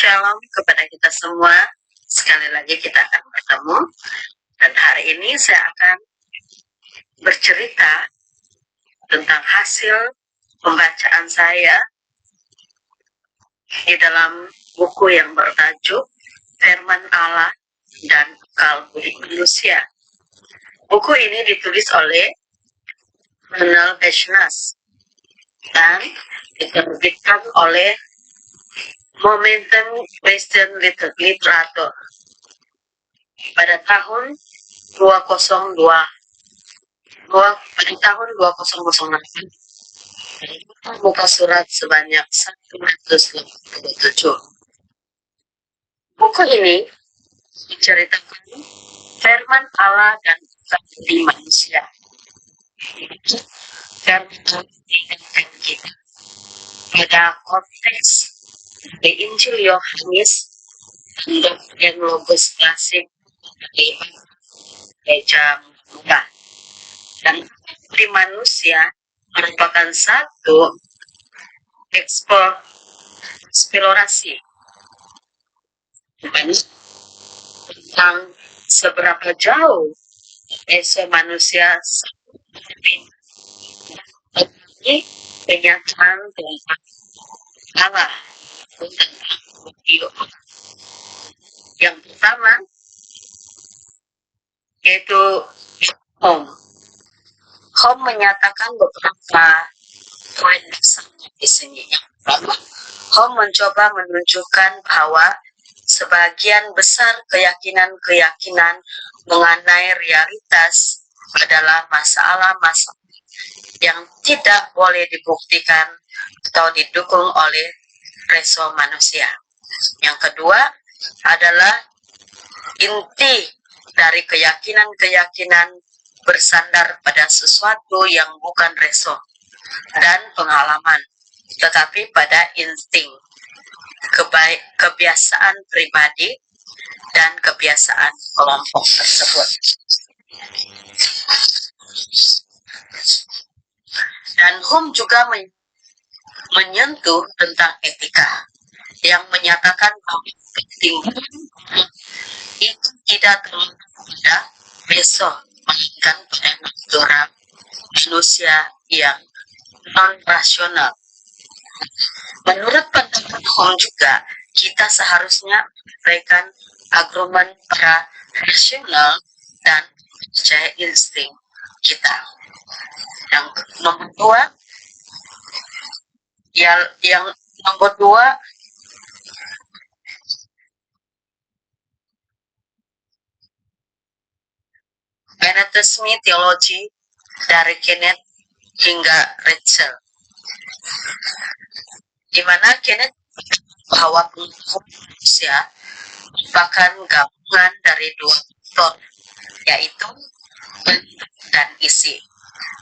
Shalom kepada kita semua. Sekali lagi kita akan bertemu. Dan hari ini saya akan bercerita tentang hasil pembacaan saya di dalam buku yang bertajuk Firman Allah dan Akal Budi Manusia. Buku ini ditulis oleh Ronald Ashnas dan diterbitkan oleh Momentum Christian Literature pada tahun 2008. Muka surat sebanyak 187. Buku ini menceritakan firman Allah dan budi manusia. Firman Allah mengingatkan kita pada konteks di Injil Yohanes dan logos klasik dari gereja muda. Dan budi manusia merupakan satu eksplorasi tentang seberapa jauh manusia ini kenyataan tentang Allah. Yang pertama yaitu Home menyatakan beberapa poin besar di sini. Yang pertama, Home mencoba menunjukkan bahwa sebagian besar keyakinan-keyakinan mengenai realitas adalah masalah-masalah yang tidak boleh dibuktikan atau didukung oleh reso manusia. Yang kedua adalah inti dari keyakinan-keyakinan bersandar pada sesuatu yang bukan reso dan pengalaman, tetapi pada insting, kebiasaan pribadi dan kebiasaan kelompok tersebut. Dan Hume juga menyentuh tentang etika yang menyatakan bahwa ketimbangan itu tidak terletak pada besok, melainkan pada natural manusia yang non-rasional. Menurut pendapat Hume juga, kita seharusnya memberikan argumen para rasional dan percaya insting kita. Yang nomor dua, anatomy teologi dari Kenneth hingga Rachel, di mana Kenneth bahwa pengetahuan manusia merupakan gabungan dari dua faktor, yaitu bentuk dan isi,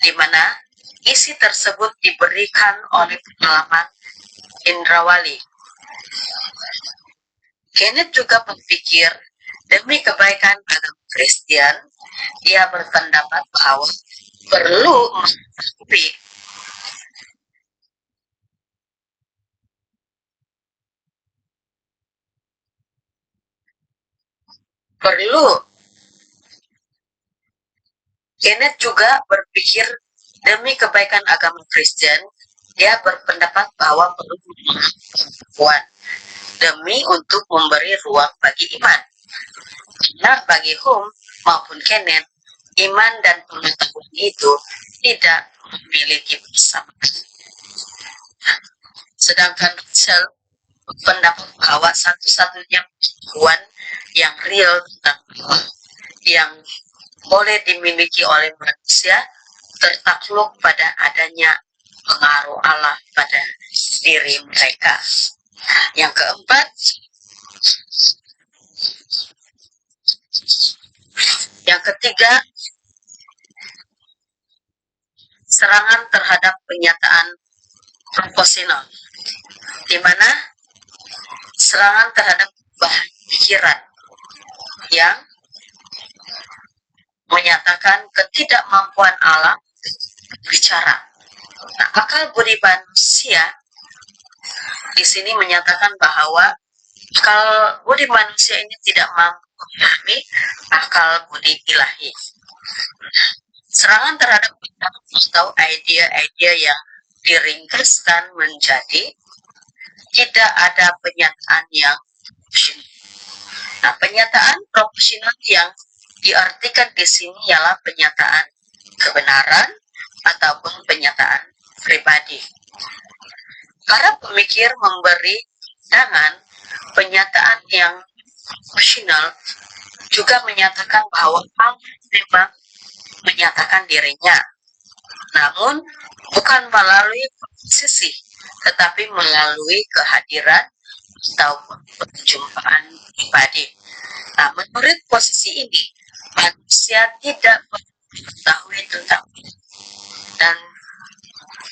di mana isi tersebut diberikan oleh pengalaman indrawali. Kenneth juga berpikir demi kebaikan agama Kristen, ia berpendapat bahwa Kenneth juga berpikir demi kebaikan agama Kristen, dia berpendapat bahwa perlu pengetahuan demi untuk memberi ruang bagi iman. Karena bagi Hume maupun Kenneth, iman dan pengetahuan itu tidak memiliki persamaan. Sedangkan Rachel berpendapat bahwa satu-satunya pengetahuan yang real tentang Allah yang boleh dimiliki oleh manusia tertakluk pada adanya pengaruh Allah pada diri mereka. Yang keempat, yang ketiga, serangan terhadap penyataan proposisional, di mana serangan terhadap bahan pikiran yang menyatakan ketidakmampuan Allah bicara. Nah, akal budi manusia di sini menyatakan bahwa Akal budi manusia ini tidak mampu memahami akal budi ilahi. Serangan terhadap atau ide-ide yang diringkaskan menjadi tidak ada penyataan yang proporsional. Nah, penyataan proporsional yang diartikan di sini ialah penyataan kebenaran ataupun penyataan pribadi. Para pemikir memberi pandangan penyataan yang proporsional juga menyatakan bahwa Allah memang menyatakan dirinya, namun bukan melalui posisi, tetapi melalui kehadiran atau perjumpaan pribadi. Nah, menurut posisi ini, manusia tidak mengetahui tentang dan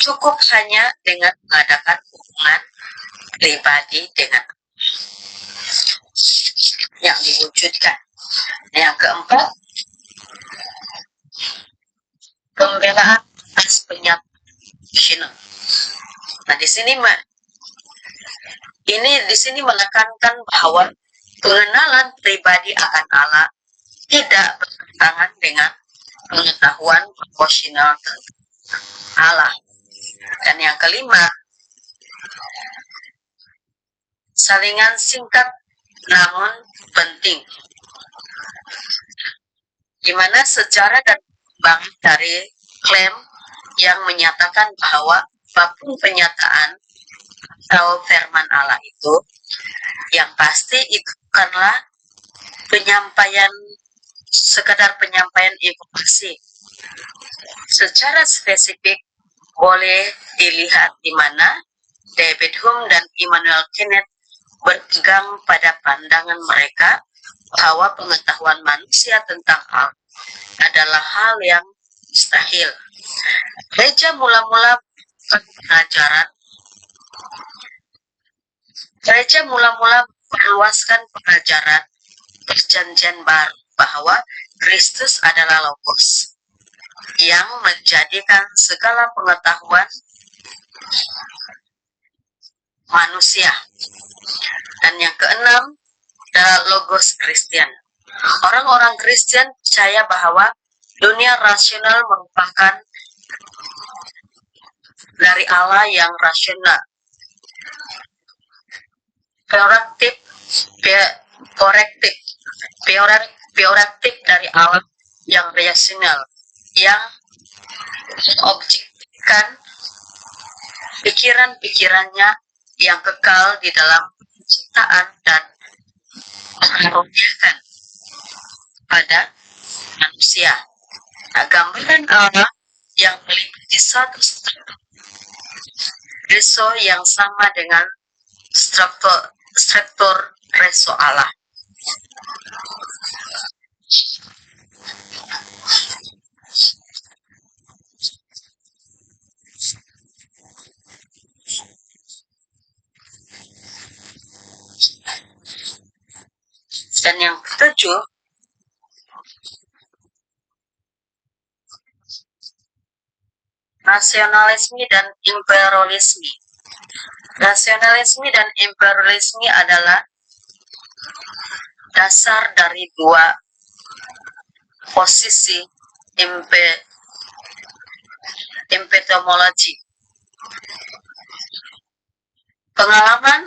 cukup hanya dengan mengadakan hubungan pribadi dengan yang diwujudkan. Yang keempat, pembelaan atas penyataan. Nah, di sini menekankan bahwa pengenalan pribadi akan Allah tidak bertentangan dengan pengetahuan proporsional Allah. Dan yang kelima, salingan singkat namun penting, di mana sejarah dan perkembangan dari klaim yang menyatakan bahwa apapun penyataan atau firman Allah itu, yang pasti itu bukanlah sekadar penyampaian informasi. Secara spesifik boleh dilihat di mana David Hume dan Immanuel Kant berpegang pada pandangan mereka bahwa pengetahuan manusia tentang Allah adalah hal yang mustahil. Gereja mula-mula meluaskan pengajaran Perjanjian Baru bahwa Kristus adalah Logos yang menjadikan segala pengetahuan manusia. Dan yang keenam adalah Logos Kristen. Orang-orang Kristen percaya bahwa dunia rasional merupakan dari Allah yang rasional, peoratif dari Allah yang rasional, yang objektifkan pikiran-pikirannya yang kekal di dalam penciptaan dan mengaruniakan pada manusia. Nah, gambaran Allah yang meliputi satu struktur reso yang sama dengan struktur reso Allah. Dan yang ketujuh, nasionalisme dan imperialisme. Nasionalisme dan imperialisme adalah dasar dari dua posisi epistemologi. Pengalaman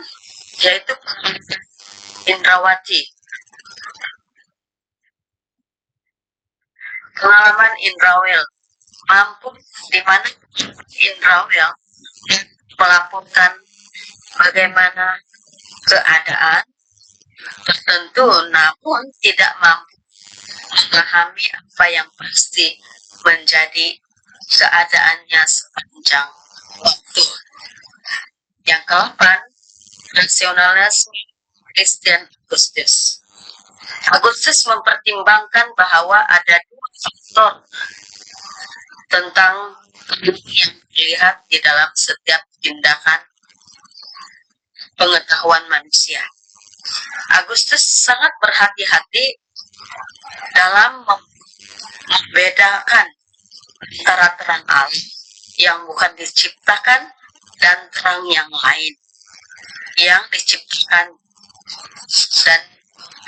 yaitu indrawati. Pengalaman Indrawel mampu di mana Indrawel melaporkan bagaimana keadaan tertentu, namun tidak mampu memahami apa yang pasti menjadi keadaannya sepanjang waktu. Yang ke-8, nasionalisme Kristen Agustus. Agustus mempertimbangkan bahwa ada dua faktor tentang yang dilihat di dalam setiap tindakan pengetahuan manusia. Agustus sangat berhati-hati dalam membedakan antara terang Allah yang bukan diciptakan dan terang yang lain yang diciptakan Dan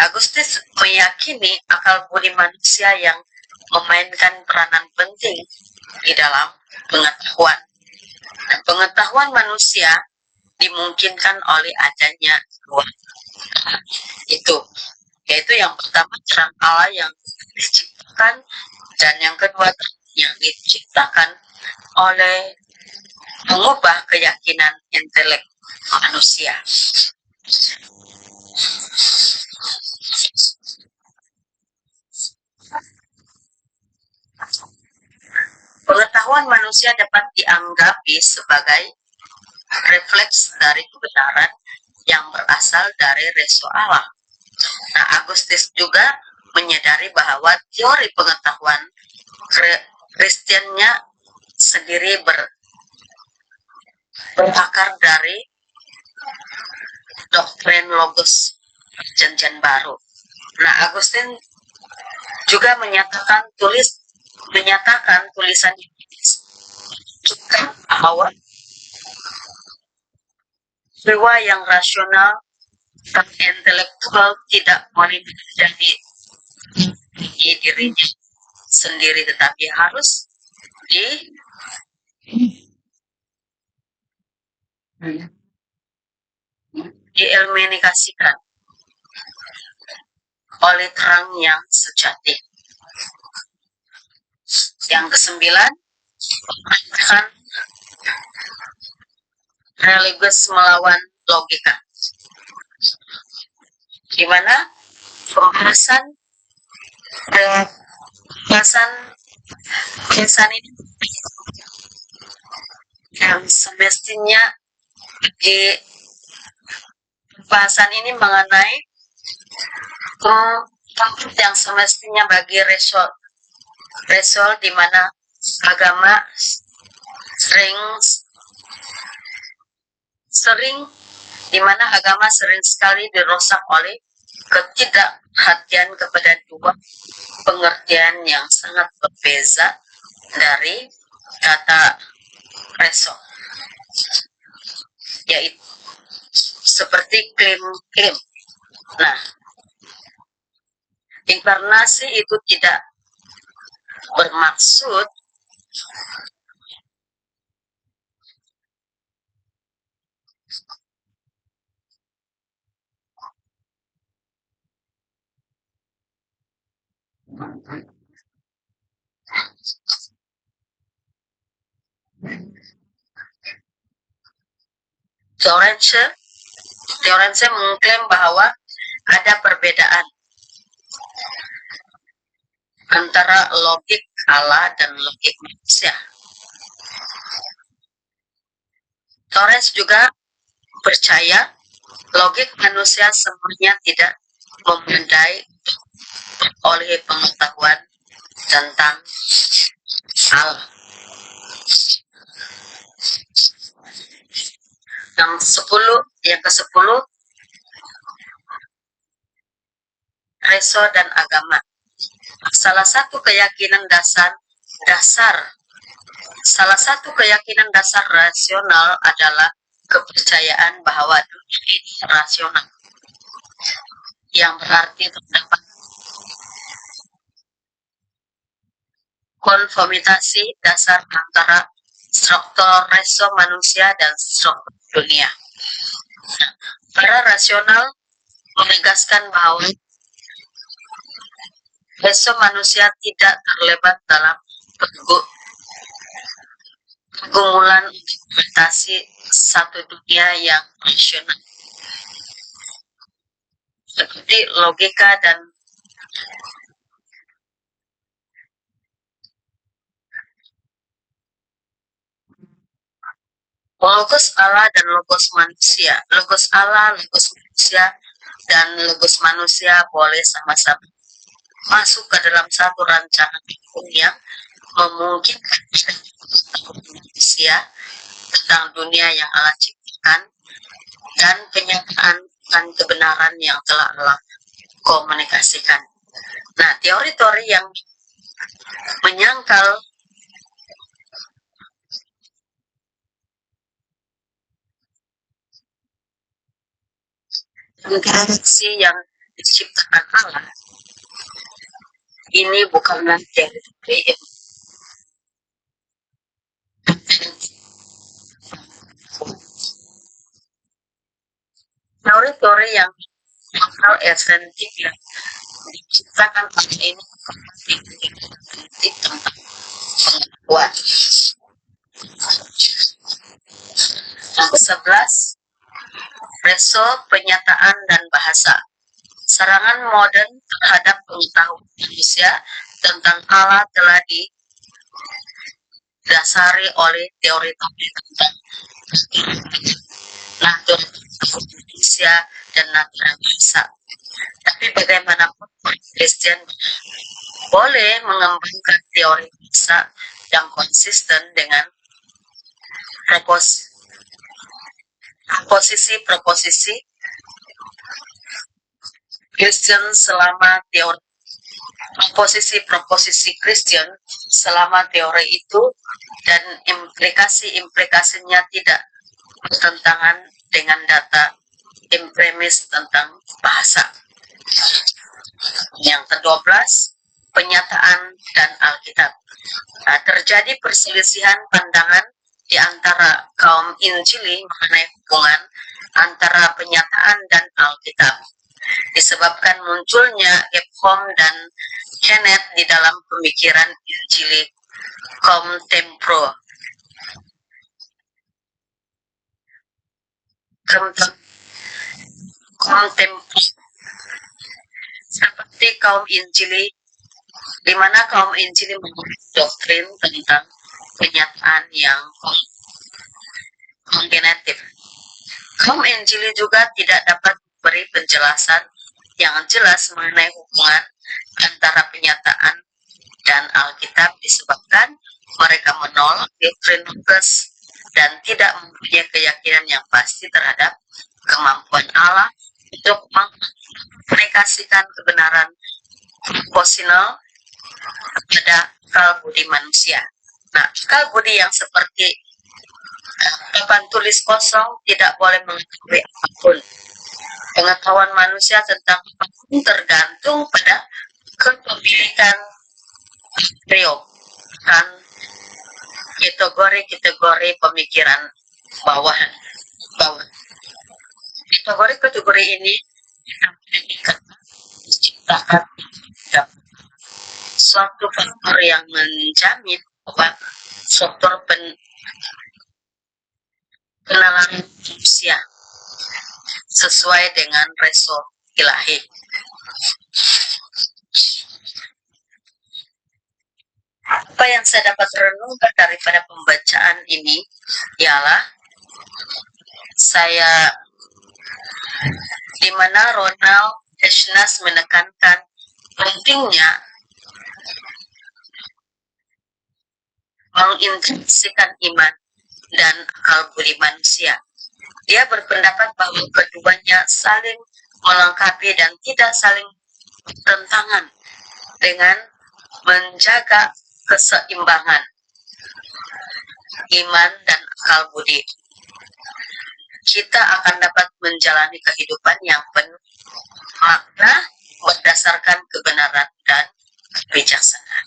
Agustinus meyakini akal budi manusia yang memainkan peranan penting di dalam pengetahuan. Dan pengetahuan manusia dimungkinkan oleh adanya dua itu, yaitu yang pertama terang Allah yang diciptakan, dan yang kedua yang diciptakan oleh mengubah keyakinan intelek manusia. Pengetahuan manusia dapat dianggapi sebagai refleks dari kebenaran yang berasal dari reso Allah. Nah, Agustinus juga menyadari bahwa teori pengetahuan Kristiannya sendiri berakar dari doktrin logos perjanjian baru. Nah, Agustin juga menyatakan tulisan juga bahwa jiwa yang rasional dan intelektual tidak boleh menjadi dirinya sendiri, tetapi harus dieliminasikan oleh terang yang sejati. Yang kesembilan, pemerintahan religius melawan logika, di mana pembahasan ini yang semestinya di pembahasan ini mengenai yang semestinya bagi resol di mana agama sering sekali dirusak oleh ketidakhatian kepada dua pengertian yang sangat berbeda dari kata reso, yaitu seperti klaim. Nah, inkarnasi itu tidak bermaksud Teorense mengklaim bahwa ada perbedaan antara logik Allah dan logik manusia. Torres juga percaya logik manusia semuanya tidak memadai oleh pengetahuan tentang Allah. Yang ke-10, reso dan agama. Salah satu keyakinan dasar rasional adalah kepercayaan bahwa dunia ini rasional, yang berarti terdapat konformitasi dasar antara struktur reso manusia dan struktur dunia. Nah, para rasional menegaskan bahwa reso manusia tidak terlibat dalam pergumulan interpretasi satu dunia yang rasional, seperti logika dan logos Allah dan logos manusia. Logos Allah, logos manusia, dan logos manusia boleh sama-sama masuk ke dalam satu rancangan hukum yang memungkinkan manusia tentang dunia yang Allah ciptakan dan penyataan kebenaran yang telah Allah komunikasikan. Nah, teori-teori yang menyangkal galaksi yang diciptakan Allah ini bukanlah teori yang teori-teori yang bakal esentif yang diciptakan Allah ini tentang pengetahuan. Yang ke-11, reso penyataan dan bahasa. Serangan modern terhadap pengetahuan manusia tentang Allah telah didasari oleh teori-teori tentang naturalisasi manusia dan naturalisasi. Tapi bagaimanapun Kristen boleh mengembangkan teori bahasa yang konsisten dengan proposisi Kristen selama teori proposisi Kristen selama teori itu dan implikasinya tidak bertentangan dengan data empiris tentang bahasa. Yang ke-12, penyataan dan Alkitab. Terjadi perselisihan pandangan di antara kaum Injili mengenai hubungan antara penyataan dan Alkitab, disebabkan munculnya Gephom dan Kenneth di dalam pemikiran Injili kontemporer. Seperti kaum Injili, di mana kaum Injili memiliki doktrin tentang penyataan yang kombinatif. Kaum Injili juga tidak dapat memberi penjelasan yang jelas mengenai hubungan antara penyataan dan Alkitab disebabkan mereka menolak doktrin Lukas dan tidak mempunyai keyakinan yang pasti terhadap kemampuan Allah untuk mengaplikasikan kebenaran posisional pada akal budi manusia. Nah, akal budi yang seperti papan tulis kosong tidak boleh mengetahui apapun. Pengetahuan manusia tentang apapun tergantung pada kepemilikan dan kategori pemikiran bawah. Kategori ini diciptakan suatu faktor yang menjamin bahwa faktor pengenalan manusia sesuai dengan reso ilahi. Apa yang saya dapat renungkan daripada pembacaan ini ialah di mana Ronald Eshnas menekankan pentingnya mengintegrasikan iman dan akal budi manusia. Dia berpendapat bahwa keduanya saling melengkapi dan tidak saling bertentangan dengan menjaga keseimbangan iman dan akal budi. Kita akan dapat menjalani kehidupan yang penuh makna berdasarkan kebenaran dan kebijaksanaan.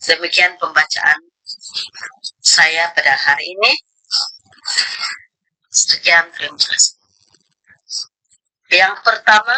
Demikian pembacaan saya pada hari ini. Sekian, terima kasih. Yang pertama,